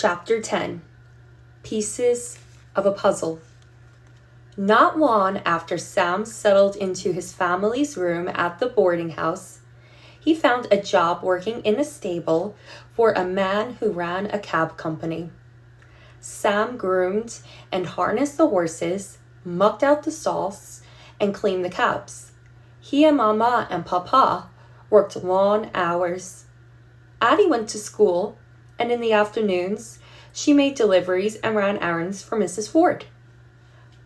Chapter 10. Pieces of a Puzzle. Not long after Sam settled into his family's room at the boarding house, he found a job working in a stable for a man who ran a cab company. Sam groomed and harnessed the horses, mucked out the stalls, and cleaned the cabs. He and Mama and Papa worked long hours. Addy went to school, and in the afternoons, she made deliveries and ran errands for Mrs. Ford.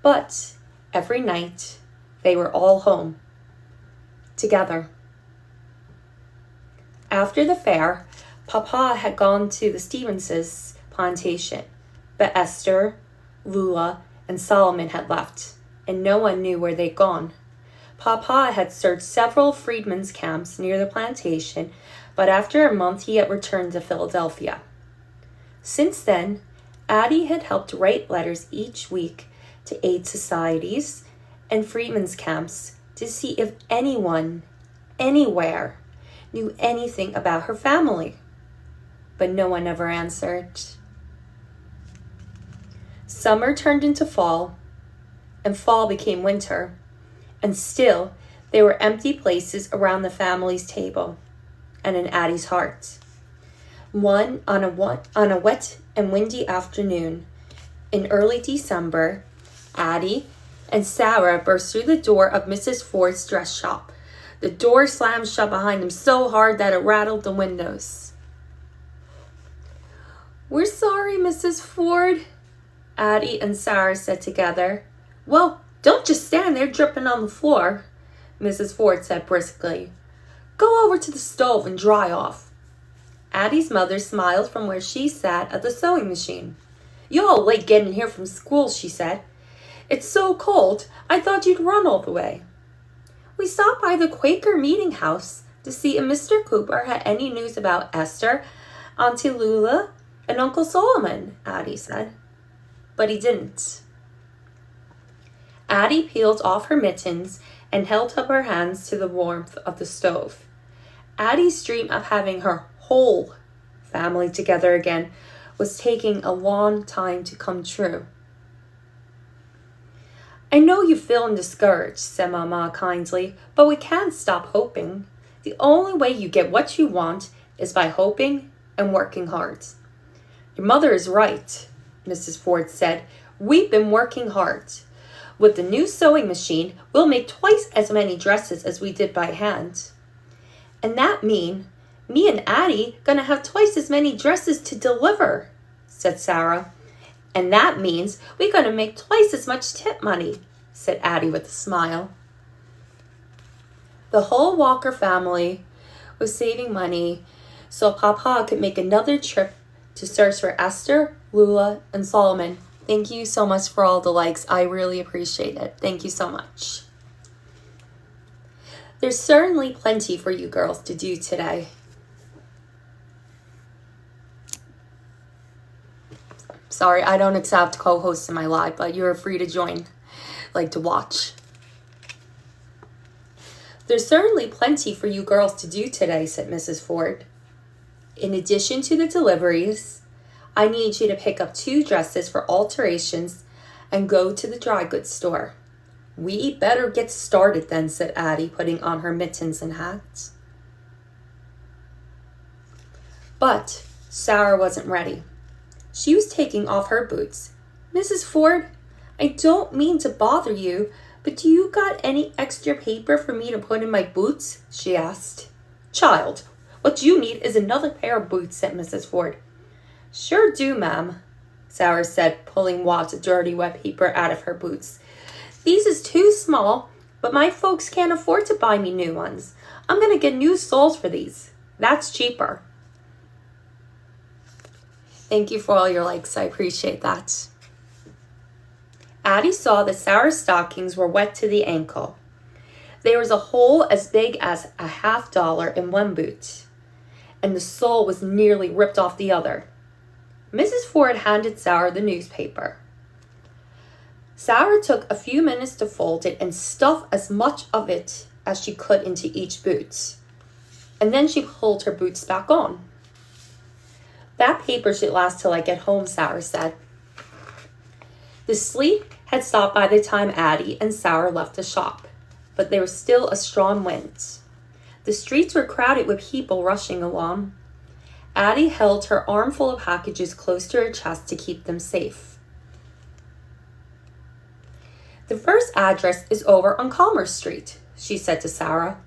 But every night, they were all home, together. After the fair, Papa had gone to the Stevens's plantation, but Esther, Lula, and Solomon had left, and no one knew where they'd gone. Papa had searched several freedmen's camps near the plantation, but after a month he had returned to Philadelphia. Since then, Addy had helped write letters each week to aid societies and freedmen's camps to see if anyone, anywhere, knew anything about her family. But no one ever answered. Summer turned into fall, and fall became winter, and still there were empty places around the family's table and in Addy's heart. On a wet and windy afternoon in early December, Addy and Sarah burst through the door of Mrs. Ford's dress shop. The door slammed shut behind them so hard that it rattled the windows. "We're sorry, Mrs. Ford," Addy and Sarah said together. "Well, don't just stand there dripping on the floor," Mrs. Ford said briskly. "Go over to the stove and dry off." Addy's mother smiled from where she sat at the sewing machine. "You're all late getting here from school," she said. "It's so cold, I thought you'd run all the way." "We stopped by the Quaker meeting house to see if Mr. Cooper had any news about Esther, Auntie Lula, and Uncle Solomon," Addy said. But he didn't. Addy peeled off her mittens and held up her hands to the warmth of the stove. Addy's dream of having her whole family together again was taking a long time to come true. "I know you're feeling discouraged," said Mama kindly, "but we can't stop hoping. The only way you get what you want is by hoping and working hard." "Your mother is right," Mrs. Ford said. "We've been working hard. With the new sewing machine, we'll make twice as many dresses as we did by hand. And that mean me and Addy gonna have twice as many dresses to deliver," said Sarah. "And that means we're gonna make twice as much tip money," said Addy with a smile. The whole Walker family was saving money so Papa could make another trip to search for Esther, Lula, and Solomon. Thank you so much for all the likes. I really appreciate it. Thank you so much. There's certainly plenty for you girls to do today. Sorry, I don't accept co-hosts in my live, but you're free to join, to watch. "There's certainly plenty for you girls to do today," said Mrs. Ford. "In addition to the deliveries, I need you to pick up 2 dresses for alterations and go to the dry goods store." "We better get started then," said Addy, putting on her mittens and hat. But Sarah wasn't ready. She was taking off her boots. "Mrs. Ford, I don't mean to bother you, but do you got any extra paper for me to put in my boots?" she asked. "Child, what you need is another pair of boots," said Mrs. Ford. "Sure do, ma'am," Sarah said, pulling wads of dirty wet paper out of her boots. "These is too small, but my folks can't afford to buy me new ones. I'm going to get new soles for these. That's cheaper." Thank you for all your likes. I appreciate that. Addy saw that Sarah's stockings were wet to the ankle. There was a hole as big as a $50 in one boot, and the sole was nearly ripped off the other. Mrs. Ford handed Sarah the newspaper. Sarah took a few minutes to fold it and stuff as much of it as she could into each boot, and then she pulled her boots back on. That paper should last till I get home, Sarah said. The sleet had stopped by the time Addy and Sarah left the shop, but there was still a strong wind. The streets were crowded with people rushing along. Addy held her armful of packages close to her chest to keep them safe. The first address is over on Commerce Street, she said to Sarah.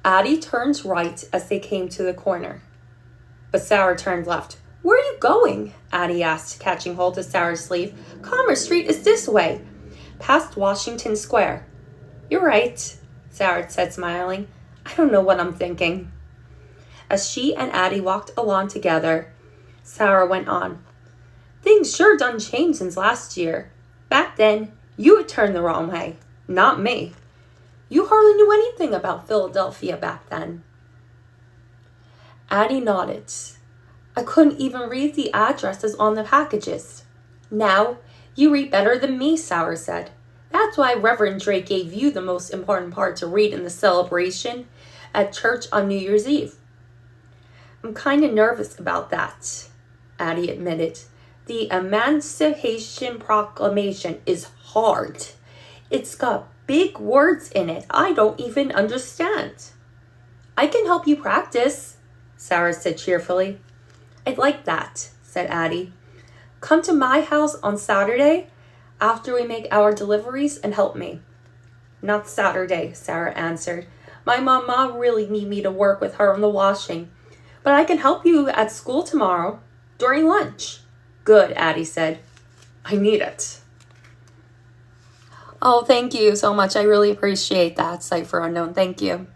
Addy turned right as they came to the corner, but Sarah turned left. Where are you going? Addy asked, catching hold of Sarah's sleeve. Commerce Street is this way, past Washington Square. You're right, Sarah said, smiling. I don't know what I'm thinking. As she and Addy walked along together, Sarah went on. Things sure done changed since last year. Back then, you had turned the wrong way, not me. You hardly knew anything about Philadelphia back then. Addy nodded. I couldn't even read the addresses on the packages. Now, you read better than me, Sarah said. That's why Reverend Drake gave you the most important part to read in the celebration at church on New Year's Eve. I'm kind of nervous about that, Addy admitted. The Emancipation Proclamation is hard. It's got big words in it I don't even understand. I can help you practice, Sarah said cheerfully. I'd like that, said Addy. Come to my house on Saturday after we make our deliveries and help me. Not Saturday, Sarah answered. My mama really need me to work with her on the washing, but I can help you at school tomorrow during lunch. Good, Addy said. I need it. Oh, thank you so much. I really appreciate that, Cipher Unknown. Thank you.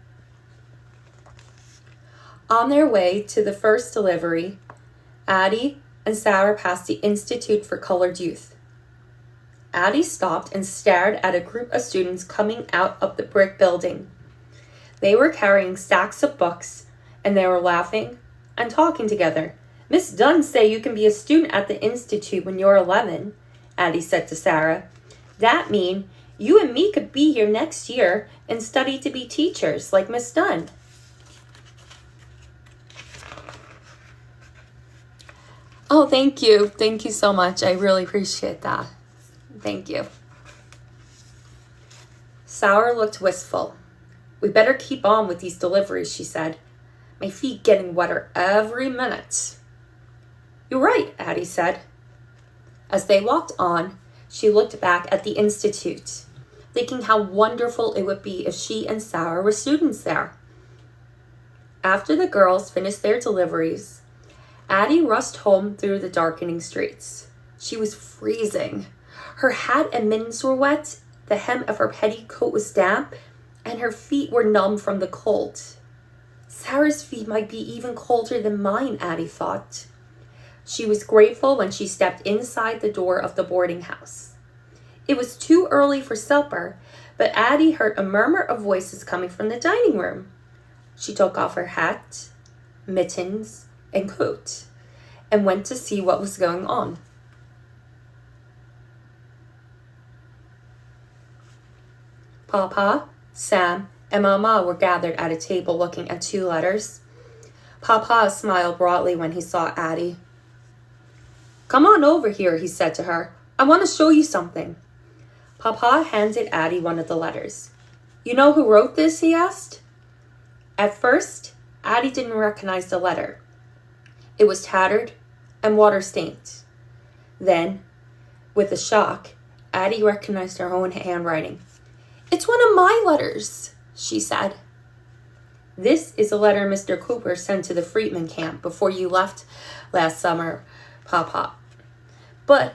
On their way to the first delivery, Addy and Sarah passed the Institute for Colored Youth. Addy stopped and stared at a group of students coming out of the brick building. They were carrying stacks of books, and they were laughing and talking together. Miss Dunn say you can be a student at the Institute when you're 11, Addy said to Sarah. That mean you and me could be here next year and study to be teachers like Miss Dunn. Oh, thank you. Thank you so much. I really appreciate that. Thank you. Sarah looked wistful. We better keep on with these deliveries, she said. My feet getting wetter every minute. You're right, Addy said. As they walked on, she looked back at the Institute, thinking how wonderful it would be if she and Sarah were students there. After the girls finished their deliveries, Addy rushed home through the darkening streets. She was freezing. Her hat and mittens were wet, the hem of her petticoat was damp, and her feet were numb from the cold. Sarah's feet might be even colder than mine, Addy thought. She was grateful when she stepped inside the door of the boarding house. It was too early for supper, but Addy heard a murmur of voices coming from the dining room. She took off her hat, mittens, and coat, and went to see what was going on. Papa, Sam, and Mama were gathered at a table looking at 2 letters. Papa smiled broadly when he saw Addy. Come on over here, he said to her. I want to show you something. Papa handed Addy one of the letters. You know who wrote this, he asked. At first, Addy didn't recognize the letter. It was tattered and water-stained. Then, with a shock, Addy recognized her own handwriting. It's one of my letters, she said. This is a letter Mr. Cooper sent to the Freedman camp before you left last summer, Papa. But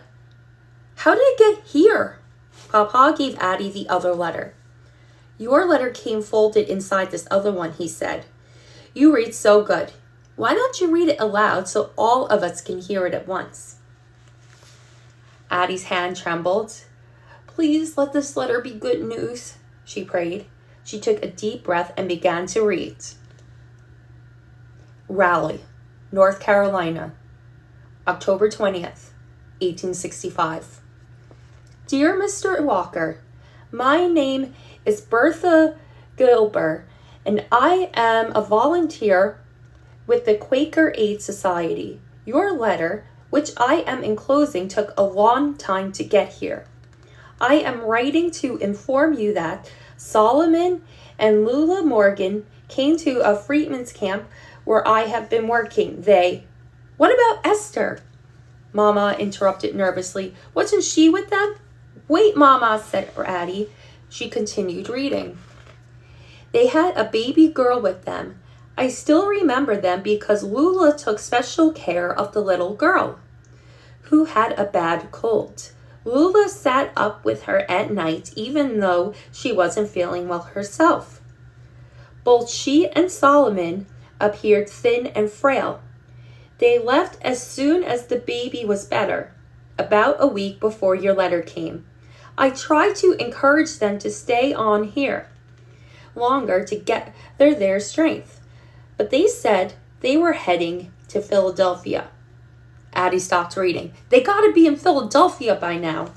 how did it get here? Papa gave Addy the other letter. Your letter came folded inside this other one, he said. You read so good. Why don't you read it aloud so all of us can hear it at once? Addy's hand trembled. Please let this letter be good news, she prayed. She took a deep breath and began to read. Raleigh, North Carolina, October 20th, 1865. Dear Mr. Walker, my name is Bertha Gilbert, and I am a volunteer with the Quaker Aid Society. Your letter, which I am enclosing, took a long time to get here. I am writing to inform you that Solomon and Lula Morgan came to a freedmen's camp where I have been working. What about Esther? Mama interrupted nervously. Wasn't she with them? Wait, Mama, said Addy. She continued reading. They had a baby girl with them. I still remember them because Lula took special care of the little girl, who had a bad cold. Lula sat up with her at night, even though she wasn't feeling well herself. Both she and Solomon appeared thin and frail. They left as soon as the baby was better, about a week before your letter came. I tried to encourage them to stay on here longer to gather their strength, but they said they were heading to Philadelphia. Addy stopped reading. They gotta be in Philadelphia by now.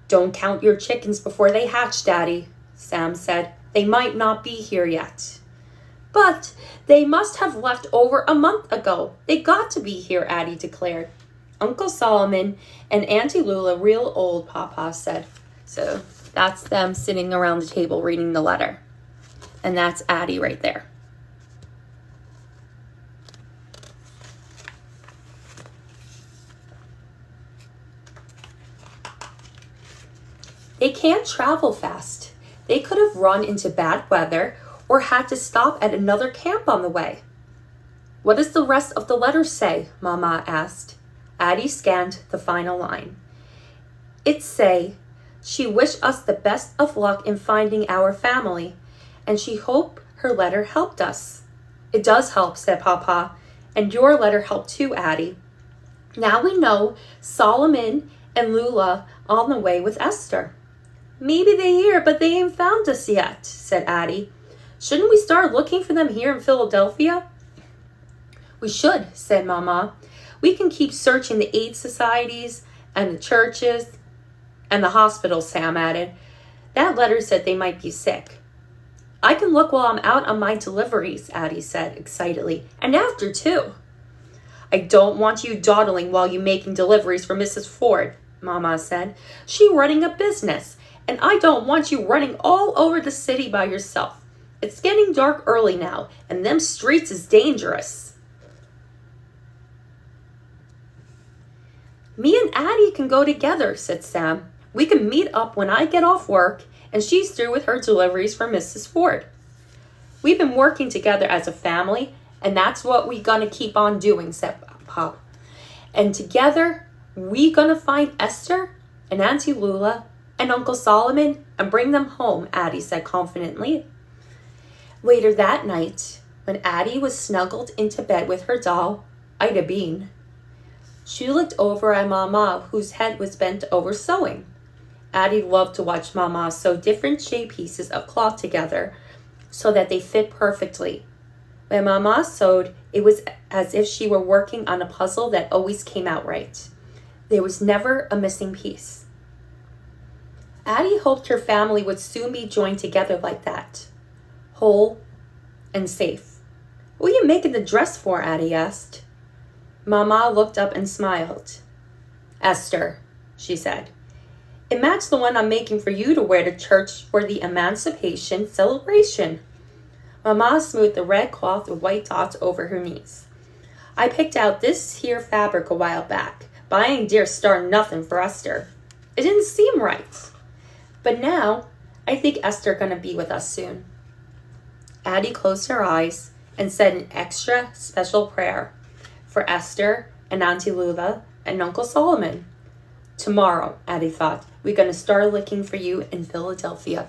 Don't count your chickens before they hatch, Daddy, Sam said. They might not be here yet. But they must have left over a month ago. They got to be here, Addy declared. Uncle Solomon and Auntie Lula real old, Papa said. So that's them sitting around the table reading the letter. And that's Addy right there. They can't travel fast. They could have run into bad weather or had to stop at another camp on the way. What does the rest of the letter say? Mama asked. Addy scanned the final line. It say, she wished us the best of luck in finding our family, and she hoped her letter helped us. It does help, said Papa, and your letter helped too, Addy. Now we know Solomon and Lula on the way with Esther. Maybe they're here, but they ain't found us yet, said Addy. Shouldn't we start looking for them here in Philadelphia? We should, said Mama. We can keep searching the aid societies and the churches and the hospitals, Sam added. That letter said they might be sick. I can look while I'm out on my deliveries, Addy said excitedly, and after too. I don't want you dawdling while you're making deliveries for Mrs. Ford, Mama said. She's running a business, and I don't want you running all over the city by yourself. It's getting dark early now, and them streets is dangerous. Me and Addy can go together, said Sam. We can meet up when I get off work and she's through with her deliveries for Mrs. Ford. We've been working together as a family, and that's what we gonna keep on doing, said Pop. And together, we gonna find Esther and Auntie Lula and Uncle Solomon and bring them home, Addy said confidently. Later that night, when Addy was snuggled into bed with her doll, Ida Bean, she looked over at Mama, whose head was bent over sewing. Addy loved to watch Mama sew different shaped pieces of cloth together so that they fit perfectly. When Mama sewed, it was as if she were working on a puzzle that always came out right. There was never a missing piece. Addy hoped her family would soon be joined together like that, whole and safe. What are you making the dress for? Addy asked. Mama looked up and smiled. Esther, she said. It matched the one I'm making for you to wear to church for the Emancipation celebration. Mama smoothed the red cloth with white dots over her knees. I picked out this here fabric a while back, but I ain't dare start nothing for Esther. It didn't seem right. But now, I think Esther gonna be with us soon. Addy closed her eyes and said an extra special prayer for Esther and Auntie Lula and Uncle Solomon. Tomorrow, Addy thought, we're going to start looking for you in Philadelphia.